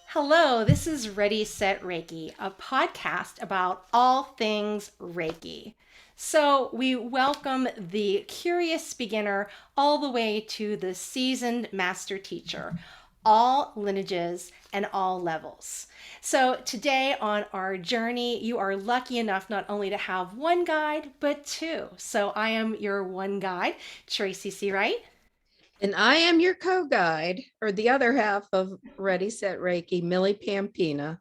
Hello, this is ReadySetReiki, a podcast about all things Reiki. So, we welcome the curious beginner all the way to the seasoned master teacher, all lineages and all levels. So, today on our journey, you are lucky enough not only to have one guide, but two. So, I am your one guide, Tracy Searight. And I am your co-guide, or the other half of Ready Set Reiki, Millie Pampina.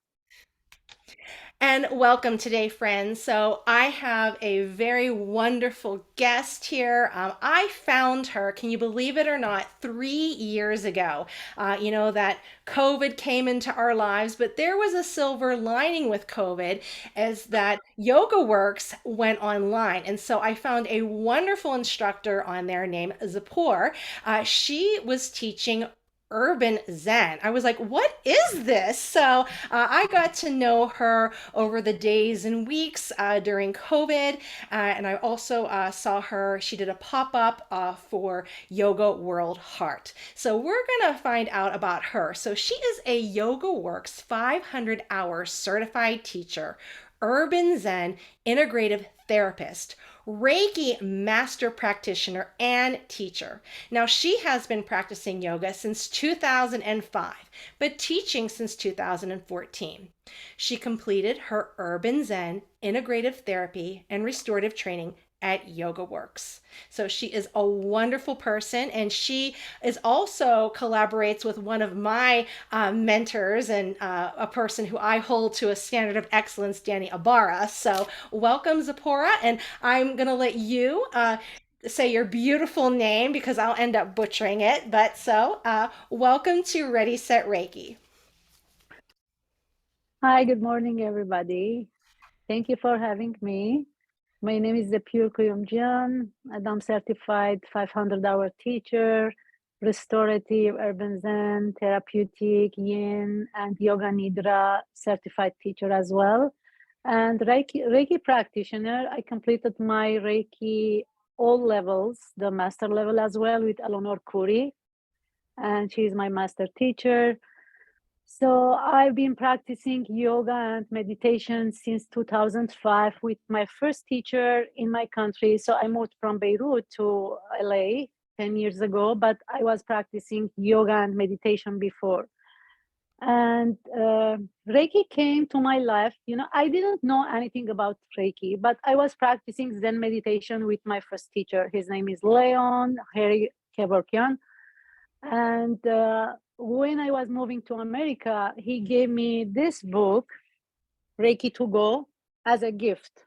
And welcome today, friends. So, I have a very wonderful guest here. I found her, can you believe it or not, 3 years ago. That COVID came into our lives, but there was a silver lining with COVID as that Yoga Works went online. And so I found a wonderful instructor on there named Zepure. She was teaching urban Zen. I was like, what is this? So I got to know her over the days and weeks during COVID. And I also saw her, she did a pop up for Yoga World Heart. So we're going to find out about her. So she is a Yoga Works 500-hour certified teacher, urban Zen integrative therapist, Reiki Master Practitioner, and teacher. Now, she has been practicing yoga since 2005, but teaching since 2014. She completed her Urban Zen Integrative Therapy and Restorative Training at Yoga Works. So she is a wonderful person, and she is also collaborates with one of my mentors and a person who I hold to a standard of excellence, Danny Ibarra. So welcome, Zipporah, and I'm gonna let you say your beautiful name because I'll end up butchering it. But welcome to Ready Set Reiki. Hi, good morning, everybody. Thank you for having me. My name is Zepure Kouyoumdjian, and I'm certified 500-hour teacher, restorative, urban Zen, therapeutic, yin, and yoga nidra certified teacher as well. And Reiki practitioner. I completed my Reiki all levels, the master level as well with Eleanor Khoury, and she's my master teacher. So I've been practicing yoga and meditation since 2005 with my first teacher in my country. So I moved from Beirut to LA 10 years ago, but I was practicing yoga and meditation before. And Reiki came to my life. I didn't know anything about Reiki, but I was practicing Zen meditation with my first teacher. His name is Leon Harry Kevorkian. And when I was moving to America, he gave me this book, Reiki to Go, as a gift.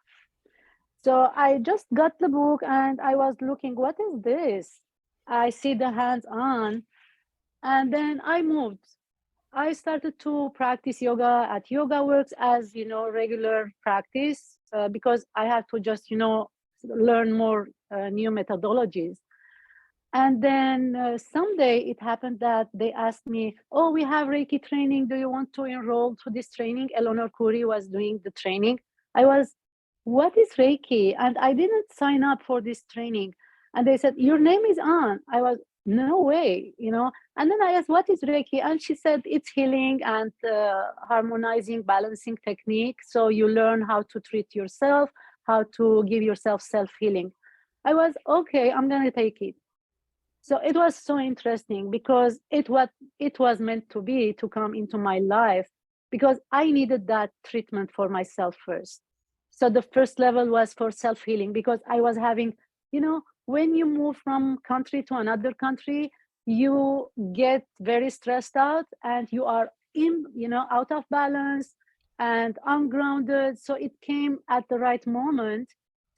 So I just got the book and I was looking, what is this? I see the hands on, and then I moved. I started to practice yoga at Yoga Works as, regular practice because I had to just, learn more new methodologies. And then someday it happened that they asked me, oh, we have Reiki training. Do you want to enroll to this training? Eleanor Khoury was doing the training. I was, what is Reiki? And I didn't sign up for this training. And they said, your name is on. I was, no way, And then I asked, what is Reiki? And she said, it's healing and harmonizing, balancing technique. So you learn how to treat yourself, how to give yourself self-healing. I was, okay, I'm going to take it. So it was so interesting because it was meant to be, to come into my life, because I needed that treatment for myself first. So the first level was for self-healing because I was having, when you move from country to another country, you get very stressed out and you are out of balance and ungrounded. So it came at the right moment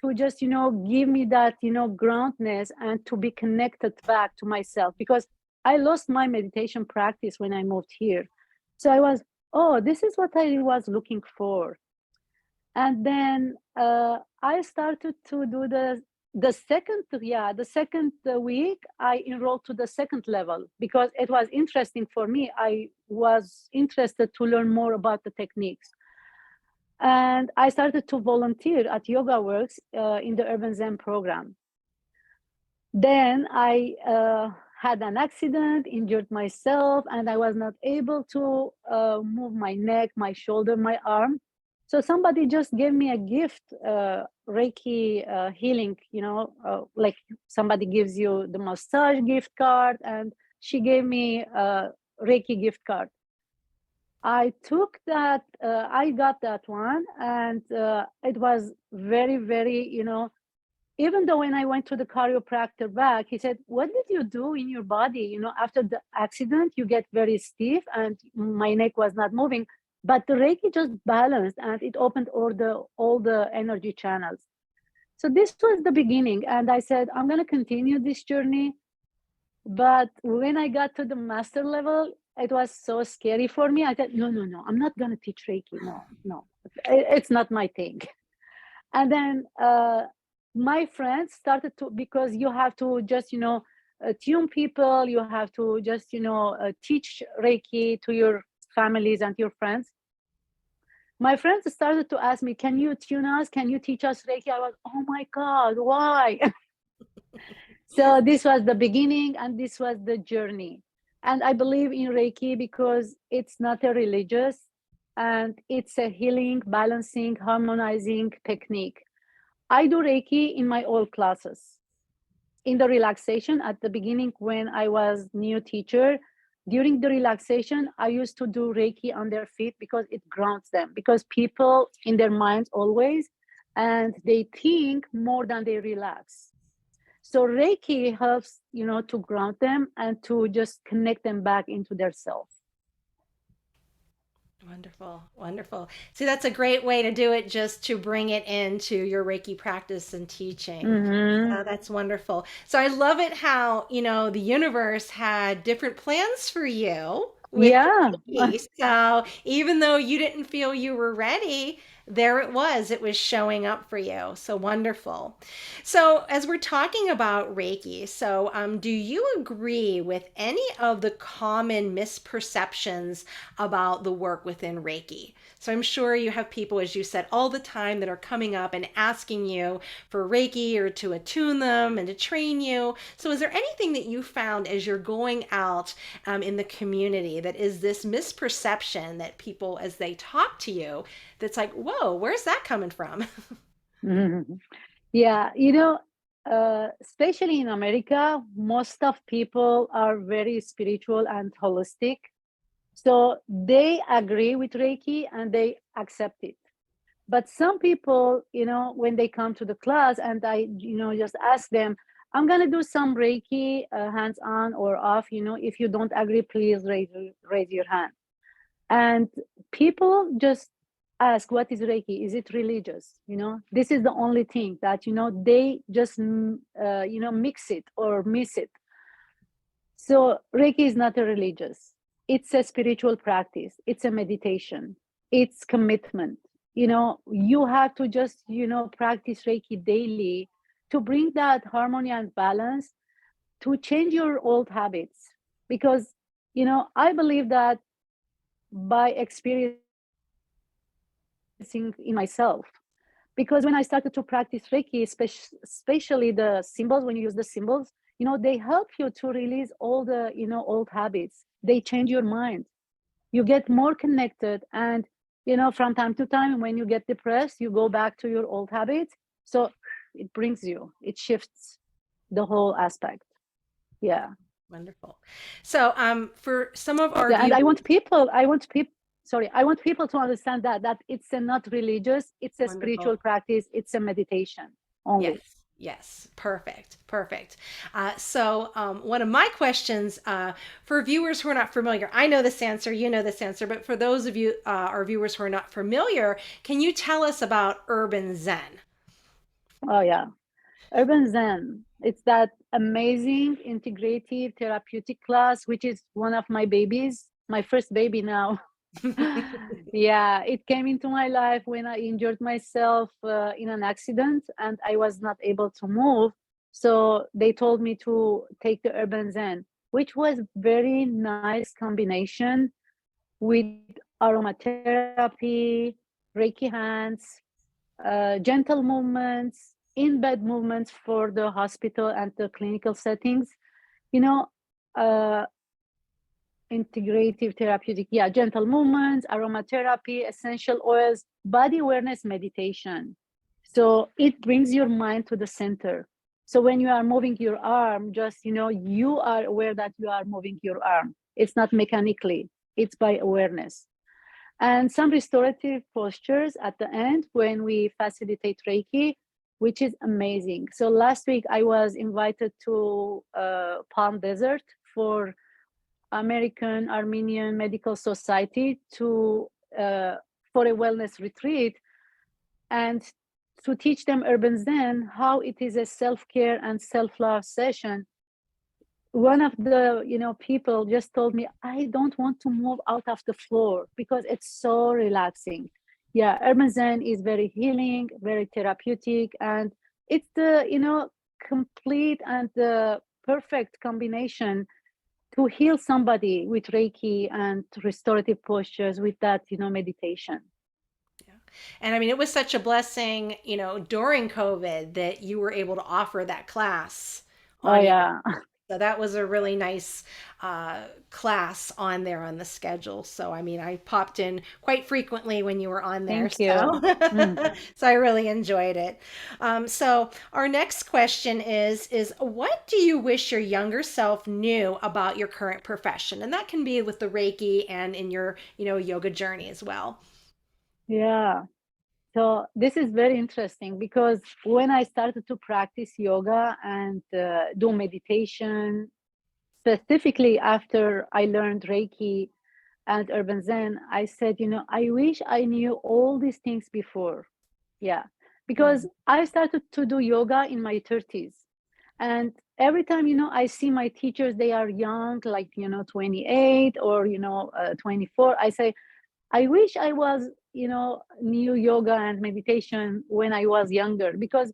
to just, give me that, groundness and to be connected back to myself, because I lost my meditation practice when I moved here. So I was, oh, this is what I was looking for. And then I started to do the second week I enrolled to the second level because it was interesting for me. I was interested to learn more about the techniques. And I started to volunteer at Yoga Works in the Urban Zen program. Then I had an accident, injured myself, and I was not able to move my neck, my shoulder, my arm. So somebody just gave me a gift, Reiki healing, like somebody gives you the massage gift card, and she gave me a Reiki gift card. I took that, I got that one, and it was very, very, even though when I went to the chiropractor back, he said, "What did you do in your body? After the accident, you get very stiff and my neck was not moving, but the Reiki just balanced and it opened all the energy channels." So this was the beginning. And I said, I'm going to continue this journey. But when I got to the master level, it was so scary for me. I said, no, no, no, I'm not going to teach Reiki. No, no, it's not my thing. And then my friends started to, because you have to just, tune people, you have to just, teach Reiki to your families and your friends. My friends started to ask me, can you tune us? Can you teach us Reiki? I was, oh my God, why? So this was the beginning and this was the journey. And I believe in Reiki because it's not a religious, and it's a healing, balancing, harmonizing technique. I do Reiki in my all classes. In the relaxation at the beginning, when I was new teacher, during the relaxation, I used to do Reiki on their feet because it grounds them. Because people in their minds always, and they think more than they relax. So Reiki helps, to ground them and to just connect them back into their self. Wonderful, wonderful. See, that's a great way to do it, just to bring it into your Reiki practice and teaching. Mm-hmm. So that's wonderful. So I love it how, the universe had different plans for you with the Yeah. Reiki. So even though you didn't feel you were ready, there it was showing up for you. So wonderful. So as we're talking about Reiki, so do you agree with any of the common misperceptions about the work within Reiki? So I'm sure you have people, as you said, all the time that are coming up and asking you for Reiki or to attune them and to train you. So is there anything that you found as you're going out in the community that is this misperception that people, as they talk to you, that's like, whoa, where's that coming from? Mhm. Yeah, especially in America, most of people are very spiritual and holistic. So they agree with Reiki and they accept it. But some people, when they come to the class and I, just ask them, I'm going to do some Reiki hands on or off, if you don't agree, please raise your hand. And people just ask, what is Reiki? Is it religious? This is the only thing that, they just, mix it or miss it. So Reiki is not a religious. It's a spiritual practice. It's a meditation. It's commitment. You have to just, practice Reiki daily to bring that harmony and balance, to change your old habits. Because, I believe that by experiencing in myself, because when I started to practice Reiki, especially the symbols, when you use the symbols, they help you to release all the, old habits. They change your mind. You get more connected. And, from time to time, when you get depressed, you go back to your old habits. So it shifts the whole aspect. Yeah. Wonderful. So for some of our Yeah. And viewers, I want people to understand that it's a not religious, it's a wonderful. spiritual practice, it's a meditation Yes, only. yes, perfect, perfect. So, one of my questions for viewers who are not familiar, I know this answer, you know this answer, but for those of you, our viewers who are not familiar, can you tell us about Urban Zen? Oh yeah. Urban Zen. It's that amazing integrative therapeutic class, which is one of my babies, my first baby now. Yeah, it came into my life when I injured myself in an accident and I was not able to move. So they told me to take the urban zen, which was very nice combination with aromatherapy, Reiki hands, gentle movements, in bed movements for the hospital and the clinical settings. You know, uh, integrative therapeutic, yeah, gentle movements, aromatherapy, essential oils, body awareness meditation. So it brings your mind to the center. So when you are moving your arm, just, you are aware that you are moving your arm. It's not mechanically, it's by awareness. And some restorative postures at the end when we facilitate Reiki, which is amazing. So last week I was invited to Palm Desert for American Armenian Medical Society to for a wellness retreat and to teach them urban zen, how it is a self-care and self-love session. One of the people just told me, I don't want to move out of the floor because it's so relaxing. Yeah, urban zen is very healing, very therapeutic, and it's the complete and the perfect combination to heal somebody with Reiki and restorative postures with that, meditation. Yeah. And I mean, it was such a blessing, during COVID that you were able to offer that class Oh on your. yeah, So that was a really nice class on there on the schedule. So I mean, I popped in quite frequently when you were on there. thank you. So Mm. so I really enjoyed it. So our next question is what do you wish your younger self knew about your current profession? And that can be with the Reiki and in your yoga journey as well. Yeah. So this is very interesting because when I started to practice yoga and do meditation, specifically after I learned Reiki and Urban Zen, I said, I wish I knew all these things before. Yeah. Because Mm. I started to do yoga in my 30s. And every time, I see my teachers, they are young, like, 28 or, 24. I say, I wish I was, new yoga and meditation when I was younger because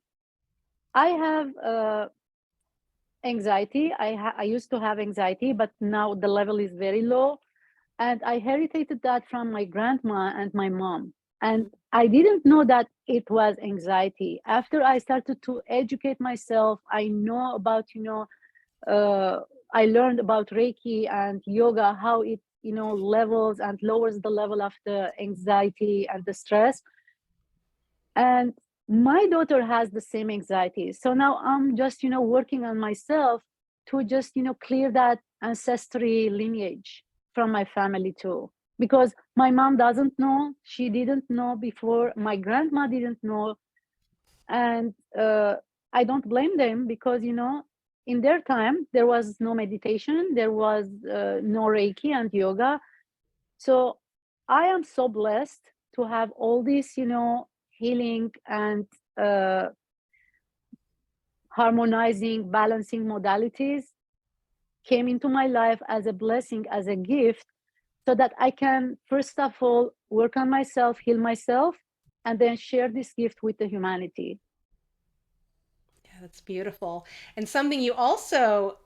I have anxiety. I used to have anxiety, but now the level is very low. And I inherited that from my grandma and my mom. And I didn't know that it was anxiety. After I started to educate myself, I know about, uh, I learned about Reiki and yoga, how it, levels and lowers the level of the anxiety and the stress. And my daughter has the same anxiety. So now I'm just, working on myself to just, clear that ancestry lineage from my family too. Because my mom doesn't know, she didn't know before, my grandma didn't know. And I don't blame them because, in their time, there was no meditation, there was no Reiki and yoga. So I am so blessed to have all these, healing and uh, harmonizing, balancing modalities came into my life as a blessing, as a gift, so that I can, first of all, work on myself, heal myself, and then share this gift with the humanity. Yeah, that's beautiful. And something you also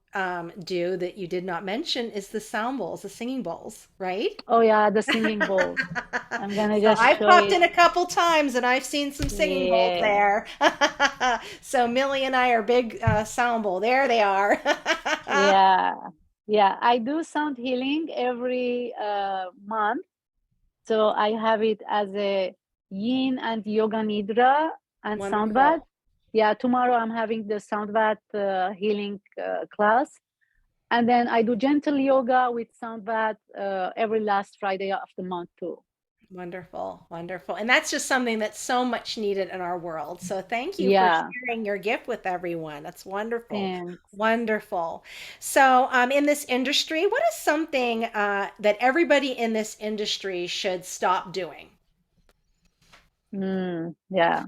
do that you did not mention is the sound bowls, the singing bowls, right? Oh, yeah, the singing bowls. I'm gonna So just I've show popped it. in a couple times and I've seen some singing bowls Yeah. there. So Millie and I are big sound bowl. There they are. Yeah. Yeah. I do sound healing every month. So I have it as a yin and yoga nidra and sound bath. Wonderful. Yeah, tomorrow I'm having the sound bath healing class. And then I do gentle yoga with sound bath every last Friday of the month too. Wonderful, wonderful. And that's just something that's so much needed in our world. So thank you for Yeah, sharing your gift with everyone. That's wonderful. thanks. Wonderful. So, in this industry, what is something that everybody in this industry should stop doing? Yeah,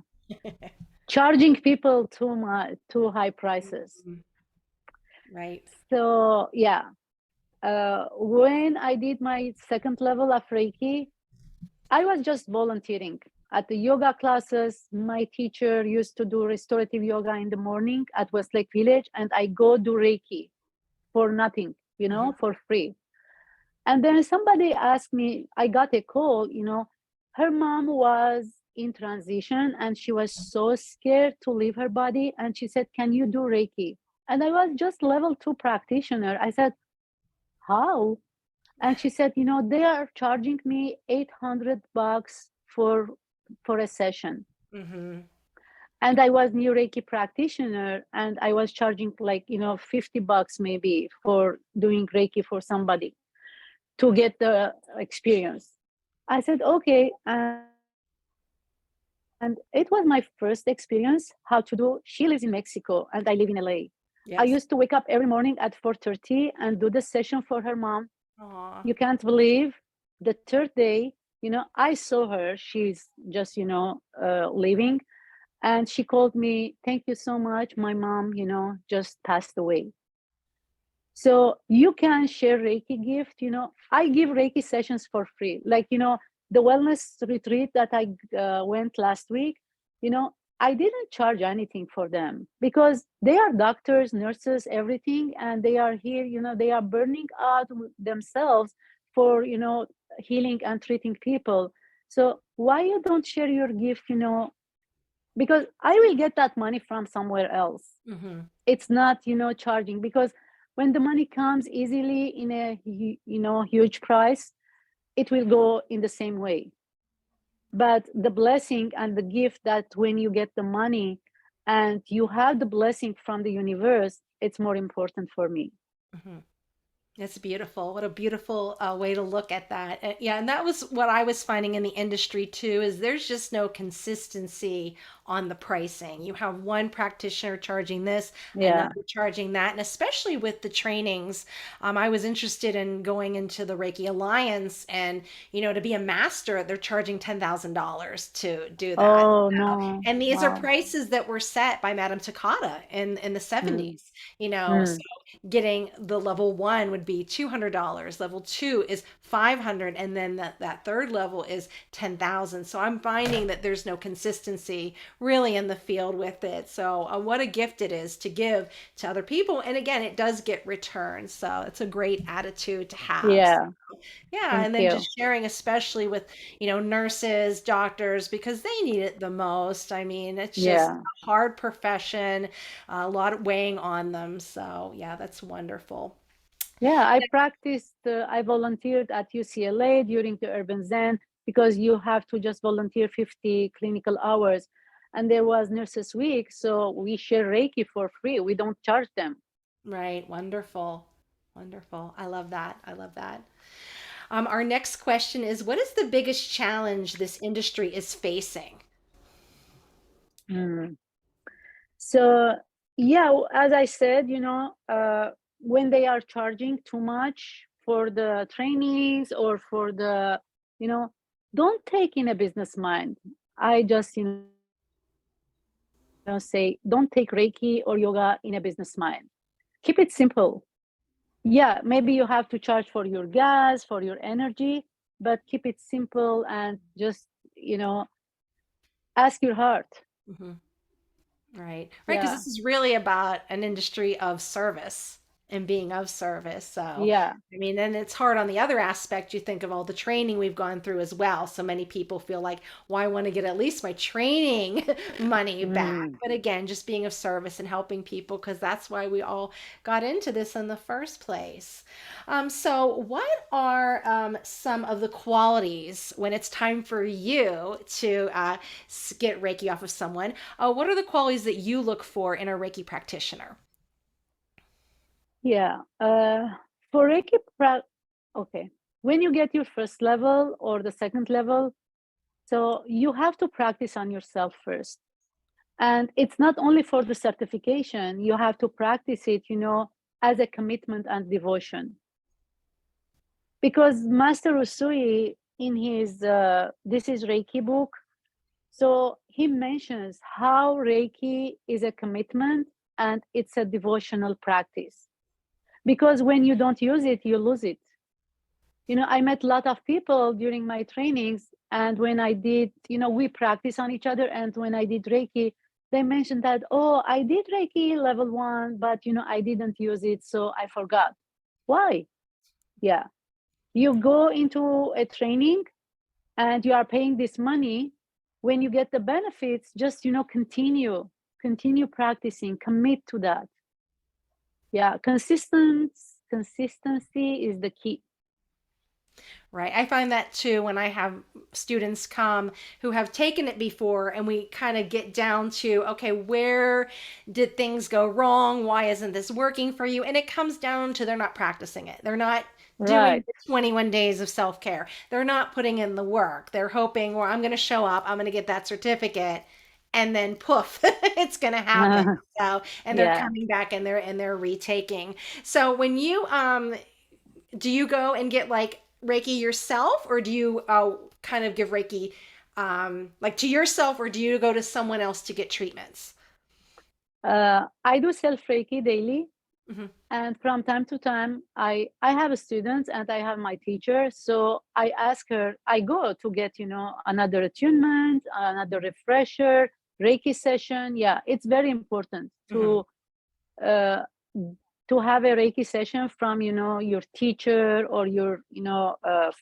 charging people too much, too high prices. Mm, right. So yeah, when I did my second level of Reiki, I was just volunteering at the yoga classes. My teacher used to do restorative yoga in the morning at Westlake Village, and I go do Reiki for nothing, Mhm. for free. And then somebody asked me, I got a call, her mom was in transition and she was so scared to leave her body. And she said, can you do Reiki? And I was just level 2 practitioner. I said, how? And she said, they are charging me $800 for a session. Mhm. And I was new Reiki practitioner and I was charging like, $50 maybe for doing Reiki for somebody to get the experience. I said, okay. And it was my first experience how to do. She lives in Mexico and I live in LA. I Yes. used to wake up every morning at 4:30 and do the session for her mom. Aw. You can't believe the third day, I saw her. She's just, leaving. And she called me, thank you so much. My mom, just passed away. So you can share Reiki gift. I give Reiki sessions for free. Like, the wellness retreat that I went last week, you know, I didn't charge anything for them because they are doctors, nurses, everything. And they are here, they are burning out themselves for, healing and treating people. So why you don't share your gift, because I will get that money from somewhere else. Mhm. It's not, charging, because when the money comes easily in a huge price, it will go in the same way. But the blessing and the gift that when you get the money and you have the blessing from the universe, it's more important for me. Mhm. It's beautiful. What a beautiful way to look at that. Yeah, and that was what I was finding in the industry too, is there's just no consistency on the pricing. You have one practitioner charging this, Yeah. another charging that, and especially with the trainings, I was interested in going into the Reiki Alliance, and to be a master, they're charging $10,000 to do that. Oh So, no. and these are Wow. prices that were set by Madame Takata in the Mm. 70s. So Mm. getting the level one would be $200. Level two is 500, and then that third level is 10,000. So I'm finding that there's no consistency really in the field with it. So what a gift it is to give to other people, and again, it does get returned. So it's a great attitude to have. So, Yeah. yeah, Thank and then you. just sharing, especially with nurses, doctors, because they need it the most. I mean, it's just Yeah. a hard profession, a lot of weighing on them. So, yeah, that's wonderful. Yeah, I volunteered at UCLA during the Urban Zen because you have to just volunteer 50 clinical hours. And there was Nurses Week, so we share Reiki for free. We don't charge them. Right, wonderful. Wonderful. I love that. I love that. Our next question is, what is the biggest challenge this industry is facing? Mm. So, yeah, as I said, when they are charging too much for the trainings or for the, you know, don't take in a business mind. I just, say, don't take Reiki or yoga in a business mind. Keep it simple. Yeah, maybe you have to charge for your gas, for your energy, but keep it simple and just, ask your heart. Hmm. Right. Right. Because Yeah. this is really about an industry of service and being of service. So, Yeah. I mean, and it's hard on the other aspect. You think of all the training we've gone through as well. So many people feel like, well, I want to get at least my training money back. Mm. But again, just being of service and helping people, because that's why we all got into this in the first place. So, what are some of the qualities when it's time for you to get Reiki off of someone? What are the qualities that you look for in a Reiki practitioner? Yeah. For okay. When you get your first level or the second level, so you have to practice on yourself first. And it's not only for the certification, you have to practice it, as a commitment and devotion. Because Master Usui, in his This is Reiki book, so he mentions how Reiki is a commitment and it's a devotional practice. because when you don't use it, you lose it. I met a lot of people during my trainings, and when I did, we practice on each other. And when I did Reiki, they mentioned that, oh, I did Reiki level 1, but I didn't use it, so I forgot. Why? Yeah. You go into a training and you are paying this money. When you get the benefits, just continue practicing, commit to that. Yeah, consistency is the key. Right. I find that too when I have students come who have taken it before, and we kind of get down to, okay, where did things go wrong? Why isn't this working for you? And it comes down to they're not practicing it. They're not doing Right. the 21 days of self-care. They're not putting in the work. They're hoping, well, I'm going to show up, I'm going to get that certificate, and then poof, it's going to happen. So, and they're Yeah. coming back and they're retaking. So when you do you go and get like Reiki yourself, or do you kind of give Reiki like to yourself, or do you go to someone else to get treatments? I do self Reiki daily, Hmm. and from time to time, I have a student and I have my teacher. So I ask her. I go to get another attunement, another refresher, Reiki session. Yeah, it's very important Hmm. uh, to have a Reiki session from your teacher or your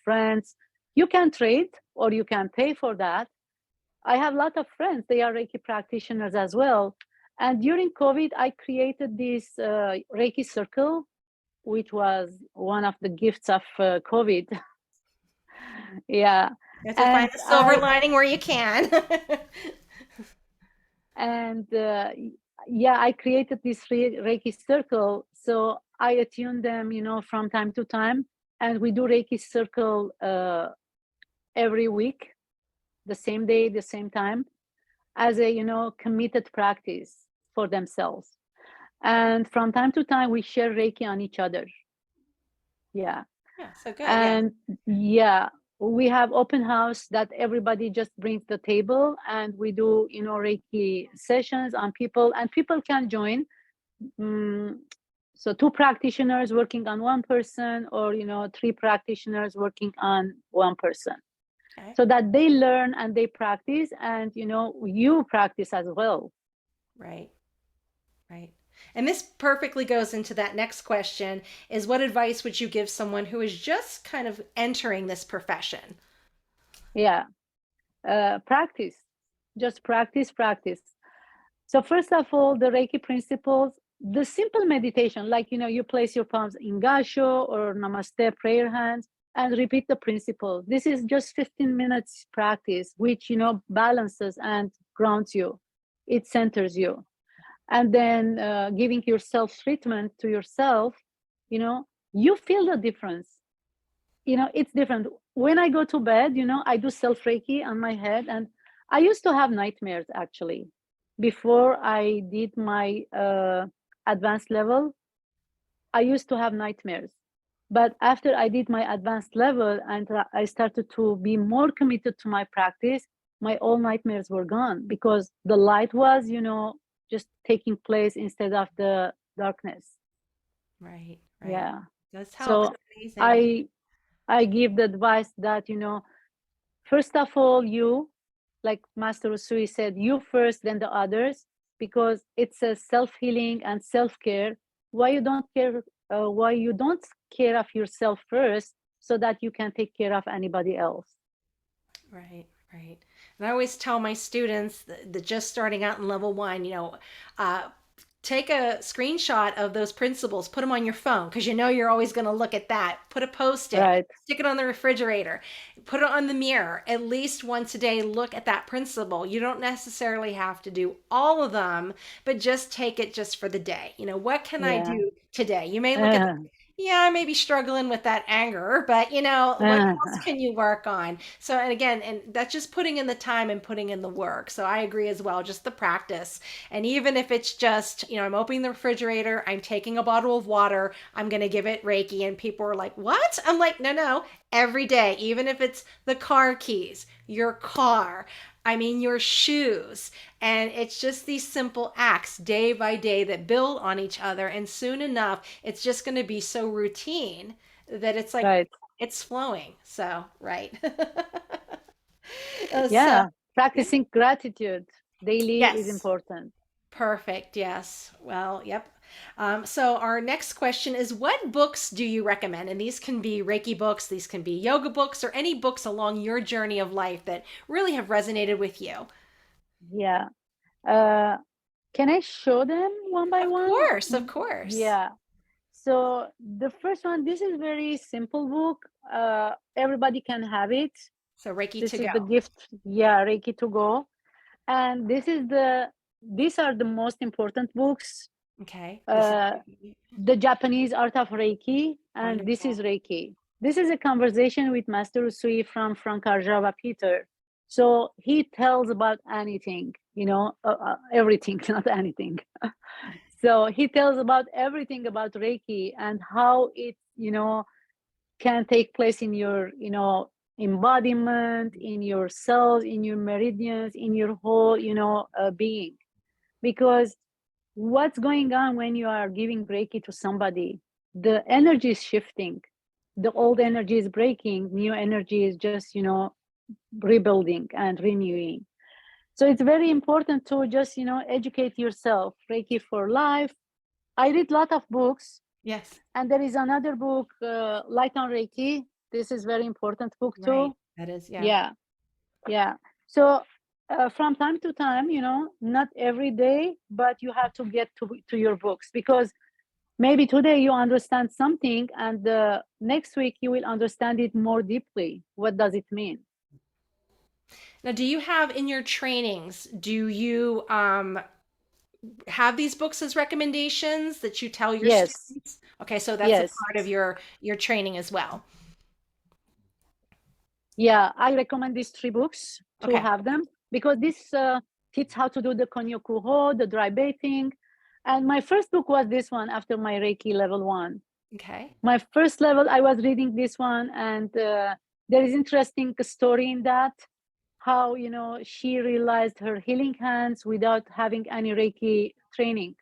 friends. You can trade or you can pay for that. I have a lot of friends, they are Reiki practitioners as well. And during COVID, I created this Reiki circle, which was one of the gifts of COVID. Yeah. You have to find And the silver I lining where you can. and yeah, I created this Reiki circle. So I attune them, from time to time, and we do Reiki circle every week, the same day, the same time, as a committed practice for themselves. And from time to time, we share Reiki on each other. Yeah. Yeah, so good. Yeah. And yeah, we have open house that everybody just brings the table, and we do Reiki sessions on people, and people can join. Mm, so two practitioners working on one person, or three practitioners working on one person, Okay. so that they learn and they practice, and you practice as well. Right. Right. And this perfectly goes into that next question, is what advice would you give someone who is just kind of entering this profession? Yeah. Practice, just practice. So first of all, the Reiki principles, the simple meditation, like you place your palms in Gasho or Namaste prayer hands and repeat the principle. This is just 15 minutes practice, which balances and grounds you. It centers you. And then giving yourself treatment to yourself, you feel the difference. It's different. When I go to bed, I do self Reiki on my head, and I used to have nightmares actually before I did my advanced level. I used to have nightmares, but after I did my advanced level and I started to be more committed to my practice, my all nightmares were gone because the light was just taking place instead of the darkness. Right. Right. Yeah. Does help. It's So amazing. i I give the advice that first of all, you, like Master Usui said, you first, then the others, because it's a self-healing and self-care. Why you don't care of yourself first, so that you can take care of anybody else. Right, right. And I always tell my students that just starting out in level one, uh, take a screenshot of those principles, put them on your phone because you're always going to look at that. Put a post it, Right. stick it on the refrigerator, put it on the mirror. At least once a day, look at that principle. You don't necessarily have to do all of them, but just take it just for the day. What can I Yeah. do today? You may look at yeah, I may be struggling with that anger, but what else can you work on? So, and again, and that's just putting in the time and putting in the work. So I agree as well, just the practice. And even if it's just, I'm opening the refrigerator, I'm taking a bottle of water, I'm going to give it Reiki. And people are like, what? I'm like, no, no, every day, even if it's the car keys, your car, I mean, your shoes. And it's just these simple acts day by day that build on each other. And soon enough, it's just going to be so routine that it's like Right. it's flowing. So, right. So, Yeah. Practicing gratitude daily is yes. important. Perfect. Yes. Well, yep. So our next question is, what books do you recommend? And these can be Reiki books, these can be yoga books, or any books along your journey of life that really have resonated with you. Yeah. Uh, can I show them one by Of one? course, of course. Yeah. So the first one, this is very simple book. Everybody can have it. So Reiki to This is go. the gift. Yeah, Reiki to go. And these are the most important books. Okay. This is Uh, the Japanese art of Reiki, and this is wonderful. Reiki. This is a conversation with Master Usui from Frankarjava Peter. So he tells about anything, everything, not anything. So he tells about everything about Reiki and how it, can take place in your, embodiment, in your cells, in your meridians, in your whole, being. Because what's going on when you are giving Reiki to somebody? The energy is shifting. The old energy is breaking. New energy is just, rebuilding and renewing. So it's very important to just, educate yourself. Reiki for life. I read a lot of books, Yes. and there is another book, Light on Reiki. This is very important book Right. too. That is, yeah. Yeah, yeah. So from time to time, not every day, but you have to get to your books, because maybe today you understand something, and the next week you will understand it more deeply. What does it mean? Now, do you have in your trainings, do you have these books as recommendations that you tell your Yes, students? Okay, so that's a yes. part of your training as well. Yeah, I recommend these three books to Okay. have them, because this teach how to do the konyokuho, the dry bathing. And my first book was this one after my Reiki level 1. Okay. My first level, I was reading this one, and there is interesting story in that, how she realized her healing hands without having any Reiki training,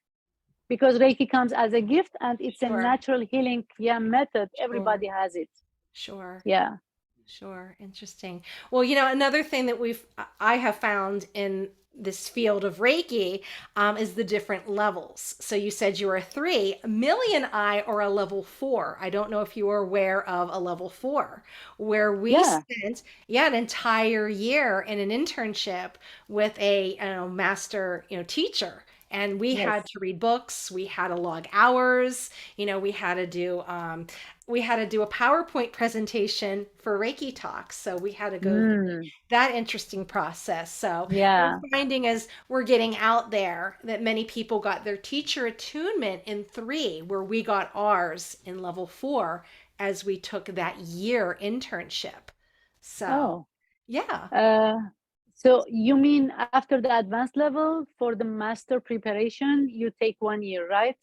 because Reiki comes as a gift and it's a Sure. natural healing, yeah, method. Sure. Everybody has it. Sure. Yeah. Sure. Interesting. Well, another thing that I have found in this field of Reiki is the different levels. So you said you were a 3. Millie and I are a level 4. I don't know if you are aware of a level 4, where we Yeah. spent, yeah, an entire year in an internship with a master, teacher. And we had Yes. to read books. We had to log hours. We had to do a PowerPoint presentation for Reiki talks. So we had to go through Mm, that interesting process. So we're yeah. finding as we're getting out there that many people got their teacher attunement in 3, where we got ours in level 4 as we took that year internship. So, Oh. yeah. Uh, so you mean after the advanced level for the master preparation, you take 1 year, right?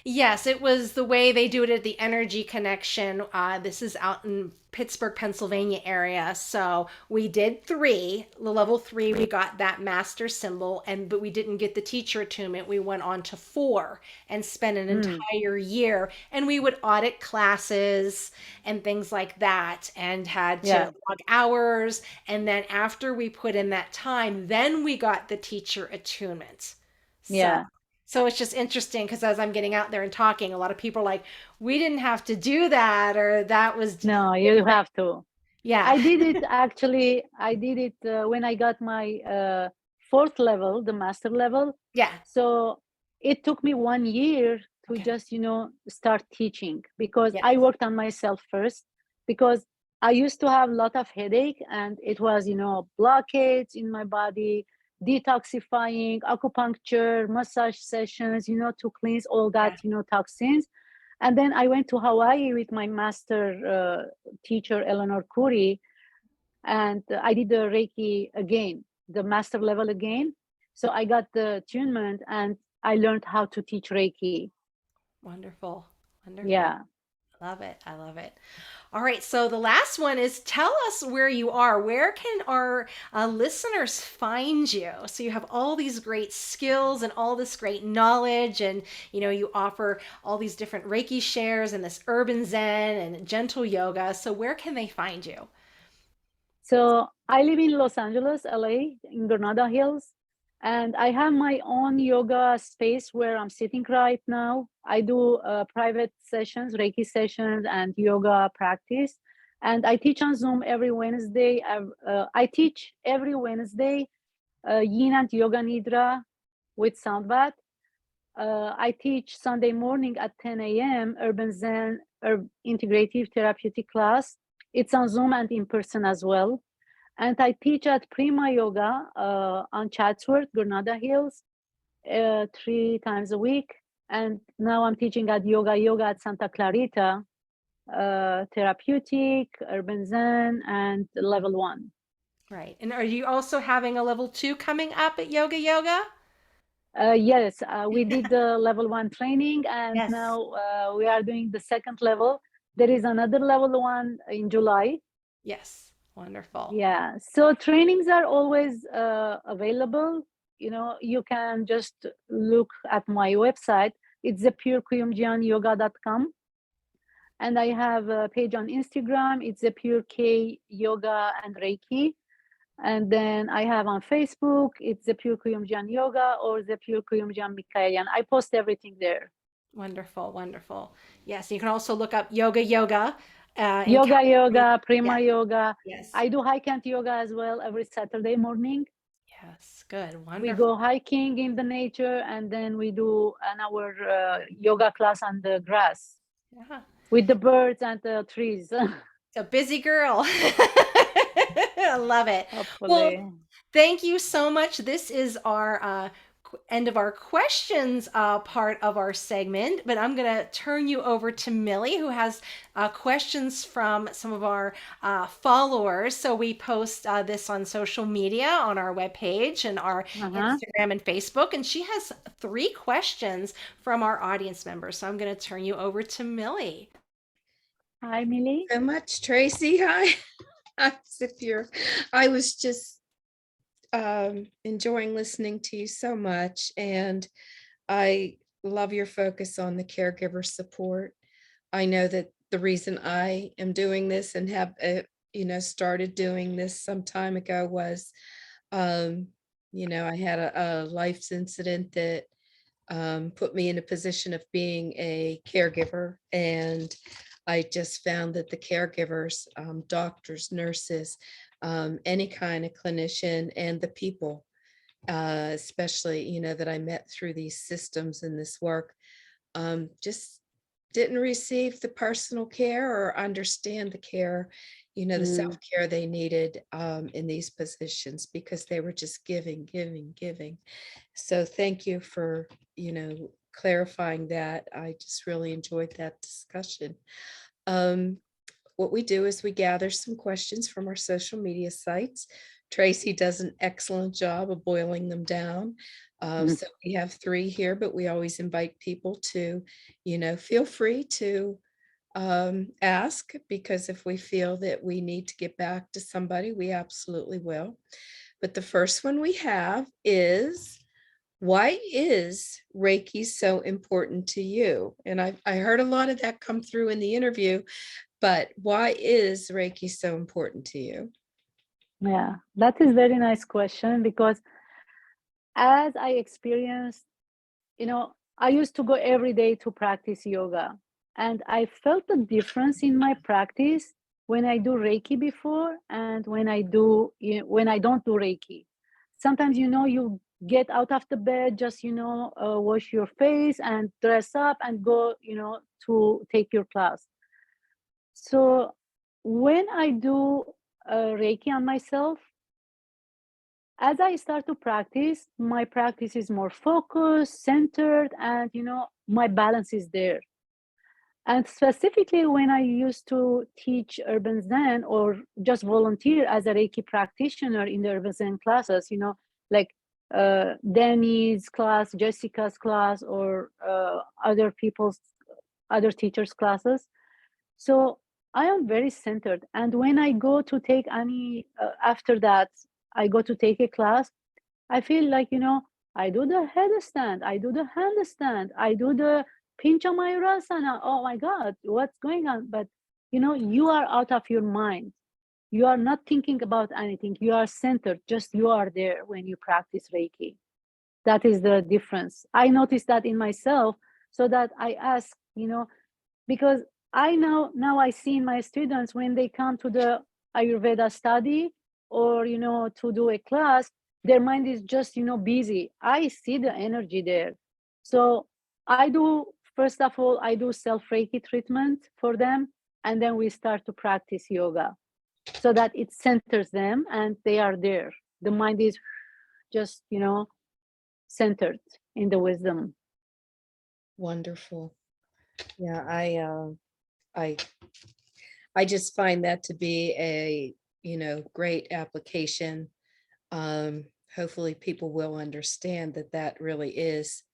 Yes, it was the way they do it at the Energy Connection. This is out in Pittsburgh, Pennsylvania area. So we did 3. The level 3, we got that master symbol, but we didn't get the teacher attunement. We went on to 4 and spent an Mm, entire year. And we would audit classes and things like that, and had to yeah. log hours. And then after we put in that time, then we got the teacher attunement. So Yeah. so it's just interesting because as I'm getting out there and talking, a lot of people are like, we didn't have to do that, or that was No, you different. have to. Yeah. I did it actually. I did it when I got my fourth level, the master level. Yeah. So it took me 1 year to Okay. just, start teaching, because Yes. I worked on myself first, because I used to have a lot of headache, and it was, blockades in my body, detoxifying, acupuncture, massage sessions, to cleanse all that, Yeah. toxins. And then I went to Hawaii with my master teacher, Eleanor Curry, and I did the Reiki again, the master level again. So I got the attunement, and I learned how to teach Reiki. Wonderful. Wonderful. Yeah. Love it. I love it. All right, so the last one is tell us where you are. Where can our listeners find you? So you have all these great skills and all this great knowledge, and you offer all these different Reiki shares and this urban Zen and gentle yoga. So where can they find you? So I live in Los Angeles, LA, in Granada Hills, and I have my own yoga space where I'm sitting right now. I do private sessions, Reiki sessions, and yoga practice. And I teach on Zoom every Wednesday. I teach every Wednesday Yin and Yoga Nidra with sound bath. I teach Sunday morning at 10 a.m. Urban Zen Integrative Therapeutic class. It's on Zoom and in person as well. And I teach at Prima Yoga on Chatsworth, Granada Hills, 3 times a week. And now I'm teaching at Yoga at Santa Clarita, therapeutic, urban Zen, and level 1. Right. And are you also having a level 2 coming up at Yoga Yoga? Yes, we did the level 1 training, and Yes. now we are doing the second level. There is another level 1 in July. Yes. Wonderful. Yeah, so trainings are always available. You can just look at my website. It's zepurekouyoumdjianyoga.com. And I have a page on Instagram. It's Zepure K Yoga and Reiki. And then I have on Facebook, it's Zepure Kouyoumdjian Yoga or Zepure Kouyoumdjian Mikaelian. I post everything there. Wonderful. Wonderful. Yes. You can also look up Yoga Yoga. In Yoga, Prima Yes. Yoga. Yes. I do hike and yoga as well every Saturday morning. Yes. Good. We Wonderful. go hiking in the nature, and then we do an hour yoga class on the grass Yeah. with the birds and the trees. A busy girl. I love it. Well, Hopefully. thank you so much. This is our end of our questions part of our segment, but I'm going to turn you over to Millie, who has questions from some of our followers. So we post this on social media, on our webpage and our Instagram and Facebook, and she has 3 questions from our audience members. So I'm going to turn you over to Millie. Hi, Millie. So much, Tracy. Hi. I'm Zepure. I was just enjoying listening to you so much, and I love your focus on the caregiver support. I know that the reason I am doing this and have started doing this some time ago was I had a life incident that put me in a position of being a caregiver, and I just found that the caregivers, doctors, nurses, any kind of clinician, and the people, especially, that I met through these systems and this work, just didn't receive the personal care or understand the care, the self-care they needed in these positions, because they were just giving. So thank you for, clarifying that. I just really enjoyed that discussion. What we do is we gather some questions from our social media sites. Tracy does an excellent job of boiling them down. So we have 3 here, but we always invite people to, feel free to ask, because if we feel that we need to get back to somebody, we absolutely will. But the first one we have is, why is Reiki so important to you? And I heard a lot of that come through in the interview, but why is Reiki so important to you? Yeah, that is very nice question, because as I experienced, I used to go every day to practice yoga, and I felt the difference in my practice when I do Reiki before and when I don't do Reiki. Sometimes, you get out of the bed, just, wash your face and dress up and go, to take your class. So when I do Reiki on myself, as I start to practice, my practice is more focused, centered, and my balance is there. And specifically, when I used to teach urban Zen or just volunteer as a Reiki practitioner in the urban Zen classes, like Danny's class, Jessica's class, or other teachers' classes. So I am very centered. And when I go to take any, after that, I go to take a class, I feel like, I do the headstand, I do the handstand, I do the pincha mayurasana. Oh my God, what's going on? But, you are out of your mind. You are not thinking about anything. You are centered, just you are there when you practice Reiki. That is the difference. I noticed that in myself, so that I ask, because I know now I see in my students when they come to the Ayurveda study or to do a class, their mind is just busy. I see the energy there. So I do, first of all, I do self Reiki treatment for them, and then we start to practice yoga so that it centers them and they are there. The mind is just centered in the wisdom. Wonderful. Yeah, I I just find that to be a, great application. Hopefully people will understand that that really is,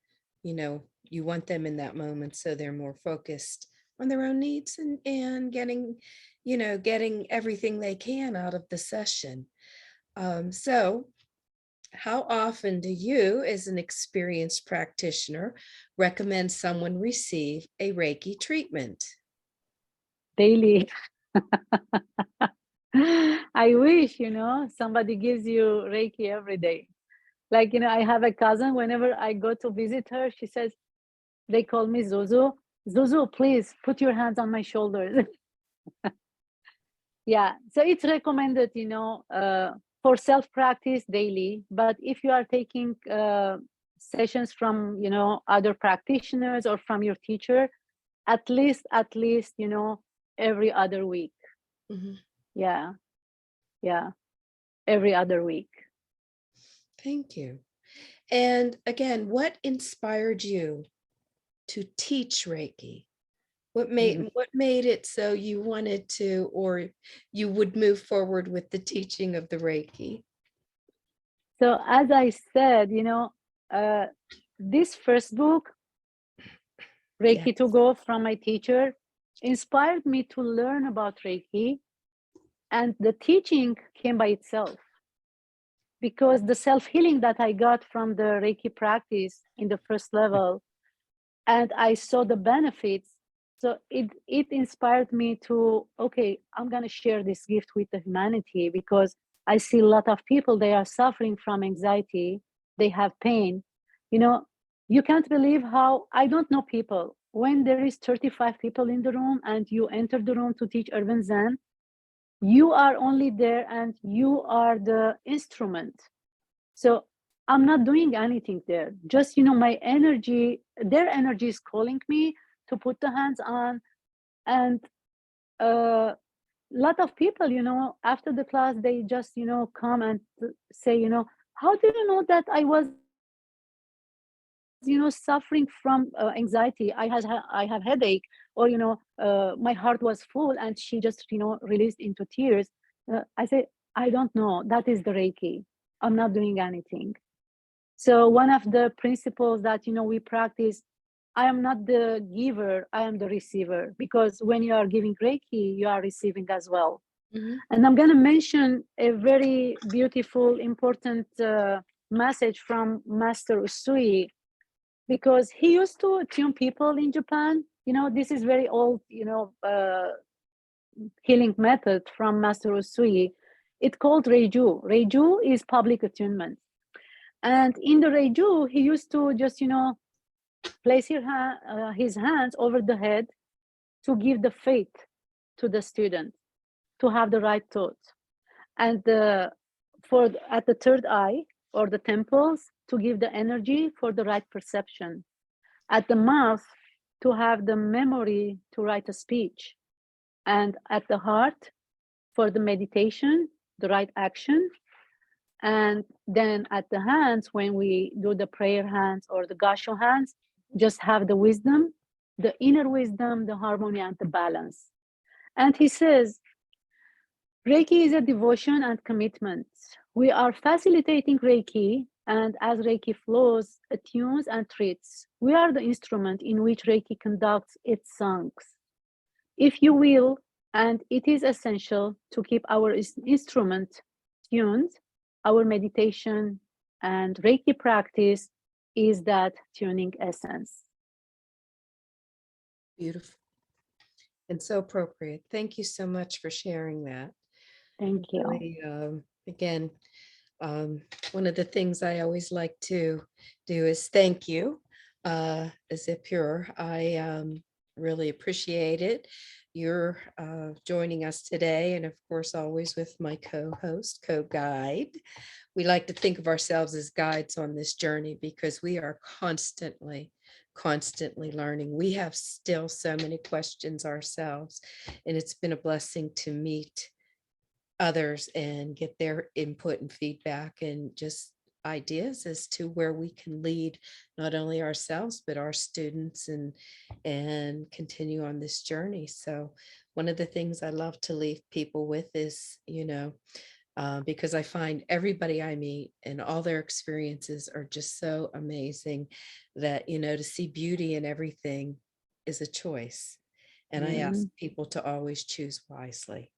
you want them in that moment so they're more focused on their own needs and getting, getting everything they can out of the session. So how often do you, as an experienced practitioner, recommend someone receive a Reiki treatment? Daily. I wish, somebody gives you Reiki every day. Like, I have a cousin, whenever I go to visit her, she says, they call me Zuzu. Zuzu, please put your hands on my shoulders. Yeah, so it's recommended, for self-practice daily. But if you are taking sessions from, other practitioners or from your teacher, at least, every other week. Mhm. Yeah, yeah, every other week. Thank you. And again, what inspired you to teach Reiki? Mhm. What made it so you wanted to, or you would move forward with the teaching of the Reiki? So as I said, uh, this first book, Yes. Reiki to Go from my teacher, inspired me to learn about Reiki, and the teaching came by itself because the self-healing that I got from the Reiki practice in the first level, and I saw the benefits. So it inspired me to, okay, I'm gonna share this gift with the humanity because I see a lot of people, they are suffering from anxiety, they have pain. You know, you can't believe how I don't know people. When there is 35 people in the room and you enter the room to teach Urban Zen, you are only there and you are the instrument. So I'm not doing anything there. Just, my energy, their energy is calling me to put the hands on. And a lot of people, after the class, they just, come and say, how do you know that I was, suffering from anxiety? I have headache, or, my heart was full and she just, released into tears. I say, I don't know. That is the Reiki. I'm not doing anything. So one of the principles that we practice, I am not the giver, I am the receiver, because when you are giving Reiki, you are receiving as well. Mhm. And I'm going to mention a very beautiful, important message from Master Usui, because he used to attune people in Japan. This is very old, healing method from Master Usui. It's called Reiju. Reiju is public attunement. And in the Reiju, he used to just, place his hands over the head to give the faith to the student, to have the right thoughts. And at the third eye or the temples, to give the energy for the right perception. At the mouth, to have the memory to write a speech. And at the heart, for the meditation, the right action. And then at the hands, when we do the prayer hands or the gasho hands, just have the wisdom, the inner wisdom, the harmony, and the balance. And he says, Reiki is a devotion and commitment. We are facilitating Reiki, and as Reiki flows, attunes, and treats, we are the instrument in which Reiki conducts its songs. If you will And it is essential to keep our instrument tuned. Our meditation and Reiki practice is that tuning essence. Beautiful and so appropriate. Thank you so much for sharing that. Thank you. Really, again, one of the things I always like to do is thank you, Zepure. I really appreciate it. You're joining us today, and of course, always with my co-host, co-guide. We like to think of ourselves as guides on this journey because we are constantly learning. We have still so many questions ourselves, and it's been a blessing to meet others and get their input and feedback and just ideas as to where we can lead not only ourselves but our students and continue on this journey. So one of the things I love to leave people with is, because I find everybody I meet and all their experiences are just so amazing that, to see beauty in everything is a choice. And I ask people to always choose wisely.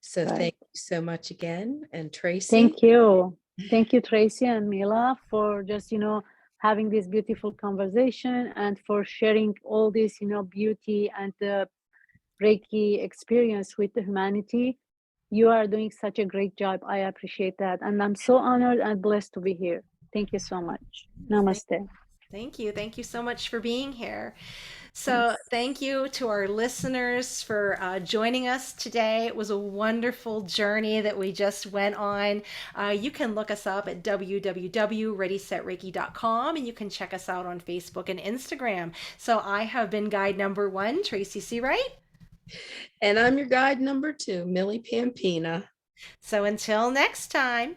So Right. thank you so much again. And Tracy, Thank you. Thank you, Tracy and Mila, for just, having this beautiful conversation and for sharing all this, beauty and the Reiki experience with the humanity. You are doing such a great job. I appreciate that. And I'm so honored and blessed to be here. Thank you so much. Thank, Namaste. thank you. Thank you so much for being here. So, Thanks. thank you to our listeners for joining us today. It was a wonderful journey that we just went on. You can look us up at www.readysetreiki.com and you can check us out on Facebook and Instagram. So, I have been guide number 1, Tracy Searight. and I'm your guide number 2, Millie Pampina. So, until next time.